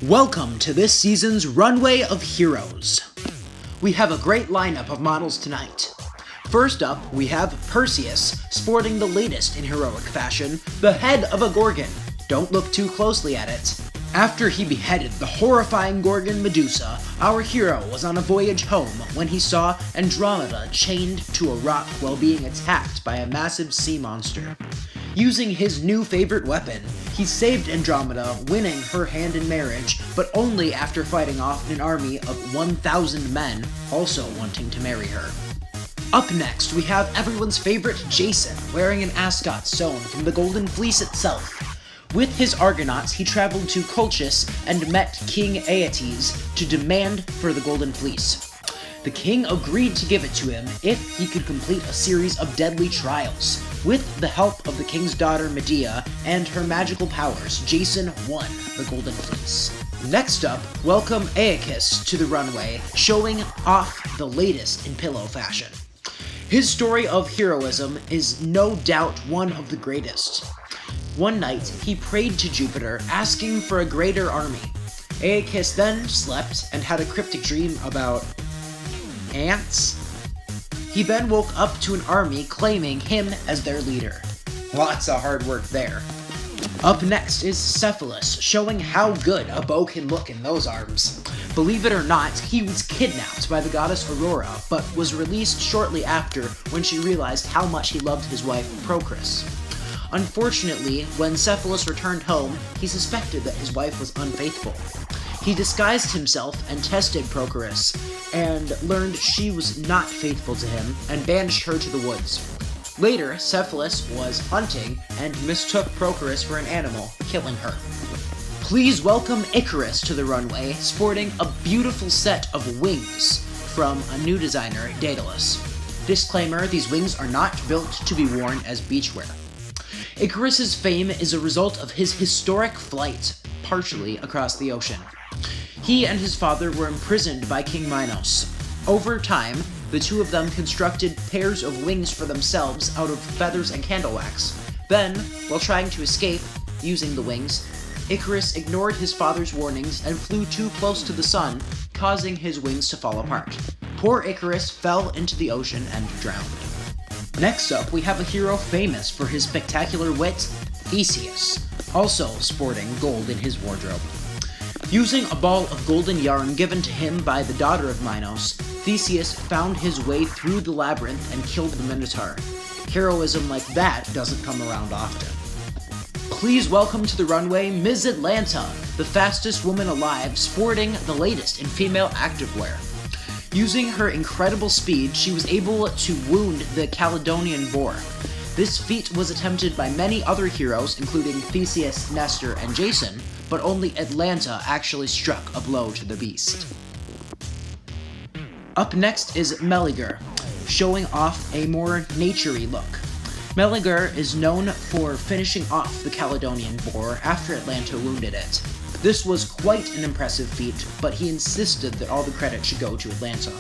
Welcome to this season's Runway of Heroes. We have a great lineup of models tonight. First up, we have Perseus, sporting the latest in heroic fashion, the head of a Gorgon. Don't look too closely at it. After he beheaded the horrifying Gorgon Medusa, our hero was on a voyage home when he saw Andromeda chained to a rock while being attacked by a massive sea monster. Using his new favorite weapon, he saved Andromeda, winning her hand in marriage, but only after fighting off an army of 1,000 men also wanting to marry her. Up next, we have everyone's favorite Jason, wearing an ascot sewn from the Golden Fleece itself. With his Argonauts, he traveled to Colchis and met King Aeetes to demand for the Golden Fleece. The king agreed to give it to him if he could complete a series of deadly trials. With the help of the king's daughter Medea and her magical powers, Jason won the Golden Fleece. Next up, welcome Aeacus to the runway, showing off the latest in pillow fashion. His story of heroism is no doubt one of the greatest. One night, he prayed to Jupiter, asking for a greater army. Aeacus then slept and had a cryptic dream about ants? He then woke up to an army claiming him as their leader. Lots of hard work there. Up next is Cephalus, showing how good a bow can look in those arms. Believe it or not, he was kidnapped by the goddess Aurora, but was released shortly after when she realized how much he loved his wife, Procris. Unfortunately, when Cephalus returned home, he suspected that his wife was unfaithful. He disguised himself and tested Procris, and learned she was not faithful to him, and banished her to the woods. Later, Cephalus was hunting and mistook Procris for an animal, killing her. Please welcome Icarus to the runway, sporting a beautiful set of wings from a new designer, Daedalus. Disclaimer, these wings are not built to be worn as beachwear. Icarus's fame is a result of his historic flight, partially across the ocean. He and his father were imprisoned by King Minos. Over time, the two of them constructed pairs of wings for themselves out of feathers and candle wax. Then, while trying to escape, using the wings, Icarus ignored his father's warnings and flew too close to the sun, causing his wings to fall apart. Poor Icarus fell into the ocean and drowned. Next up, we have a hero famous for his spectacular wit, Theseus, also sporting gold in his wardrobe. Using a ball of golden yarn given to him by the daughter of Minos, Theseus found his way through the labyrinth and killed the Minotaur. Heroism like that doesn't come around often. Please welcome to the runway Ms. Atlanta, the fastest woman alive, sporting the latest in female activewear. Using her incredible speed, she was able to wound the Caledonian boar. This feat was attempted by many other heroes, including Theseus, Nestor, and Jason, but only Atlanta actually struck a blow to the beast. Up next is Meleager, showing off a more nature-y look. Meleager is known for finishing off the Caledonian boar after Atlanta wounded it. This was quite an impressive feat, but he insisted that all the credit should go to Atlanta.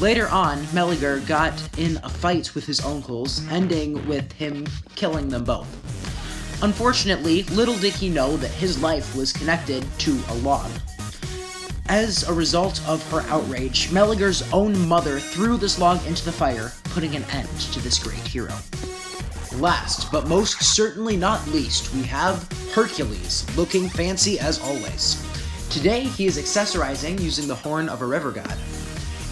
Later on, Meleager got in a fight with his uncles, ending with him killing them both. Unfortunately, little did he know that his life was connected to a log. As a result of her outrage, Meleager's own mother threw this log into the fire, putting an end to this great hero. Last, but most certainly not least, we have Hercules, looking fancy as always. Today, he is accessorizing using the horn of a river god.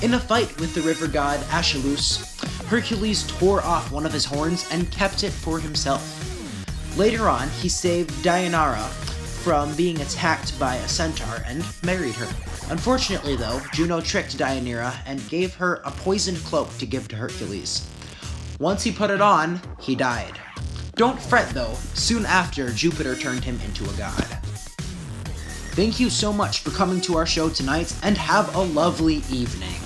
In a fight with the river god Aeschylus, Hercules tore off one of his horns and kept it for himself. Later on, he saved Deianira from being attacked by a centaur and married her. Unfortunately though, Juno tricked Deianira and gave her a poisoned cloak to give to Hercules. Once he put it on, he died. Don't fret though, soon after Jupiter turned him into a god. Thank you so much for coming to our show tonight, and have a lovely evening.